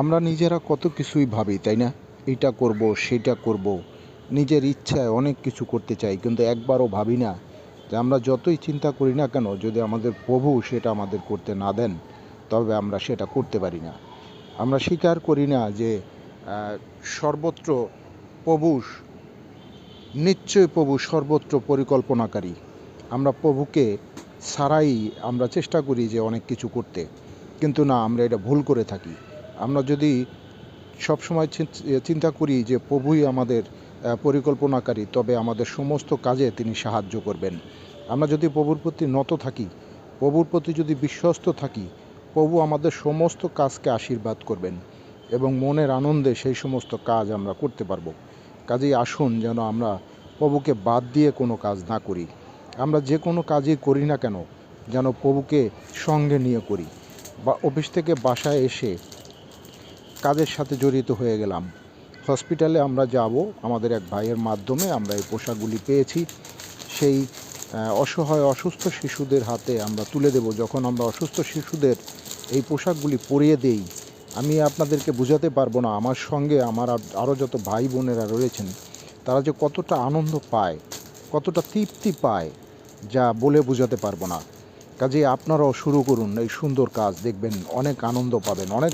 আমরা নিজেরা কত কিছুই ভাবি, তাই না? এইটা করব, সেটা করব, নিজের ইচ্ছায় অনেক কিছু করতে চাই, কিন্তু একবারও ভাবি না যে আমরা যতই চিন্তা করি না কেন, যদি আমাদের প্রভু সেটা আমাদের করতে না দেন, তবে আমরা সেটা করতে পারি না। আমরা স্বীকার করি না যে সর্বত্র প্রভু, নিশ্চয়ই প্রভু সর্বত্র পরিকল্পনাকারী। আমরা প্রভুকে ছাড়াই আমরা চেষ্টা করি যে অনেক কিছু করতে, কিন্তু না, আমরা এটা ভুল করে থাকি। আমরা যদি সবসময় চিন্তা করি যে প্রভুই আমাদের পরিকল্পনাকারী, তবে আমাদের সমস্ত কাজে তিনি সাহায্য করবেন। আমরা যদি প্রভুর প্রতি নত থাকি, প্রভুর প্রতি যদি বিশ্বস্ত থাকি, প্রভু আমাদের সমস্ত কাজকে আশীর্বাদ করবেন এবং মনের আনন্দে সেই সমস্ত কাজ আমরা করতে পারবো। কাজেই আসুন যেন আমরা প্রভুকে বাদ দিয়ে কোনো কাজ না করি। আমরা যে কোনো কাজই করি না কেন, যেন প্রভুকে সঙ্গে নিয়ে করি। বা অফিস থেকে বাসায় এসে কাজের সাথে জড়িত হয়ে গেলাম। হসপিটালে আমরা যাব, আমাদের এক ভাইয়ের মাধ্যমে আমরা এই পোশাকগুলি পেয়েছি। সেই অসহায় অসুস্থ শিশুদের হাতে আমরা তুলে দেব। যখন আমরা অসুস্থ শিশুদের এই পোশাকগুলি পরিয়ে দেই, আমি আপনাদেরকে বোঝাতে পারবো না। আমার সঙ্গে আমার আরও যত ভাই বোনেরা রয়েছেন, তারা যে কতটা আনন্দ পায়, কতটা তৃপ্তি পায়, যা বলে বোঝাতে পারবো না। কাজেই আপনারাও শুরু করুন এই সুন্দর কাজ, দেখবেন অনেক আনন্দ পাবেন, অনেক